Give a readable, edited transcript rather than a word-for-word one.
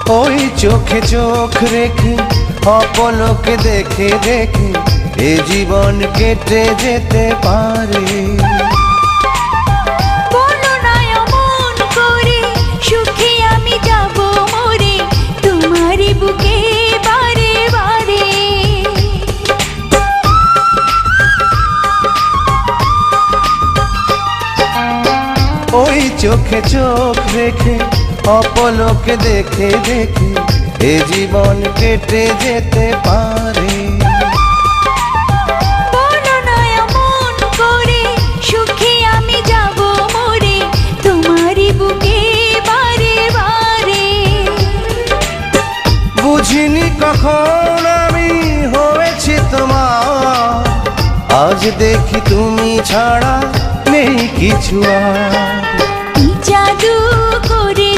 ওই চোখে চোখ রেখে অপলকে দেখে দেখে এ জীবন কেটে যেতে পারে। বলো না অমন করে, সুখে আমি যাব মরে তোমারই বুকে বারে বারে। ওই চোখে চোখ রেখে অপলকে দেখে দেখে এ জীবন কেটে যেতে পারে। বলো না অমন করে, সুখে আমি যাব মরে তোমারই বুকে বারে বারে। বুঝিনি কখন আমি হয়েছি তোমার, আজ দেখি তুমি ছাড়া নেই কিছু আর।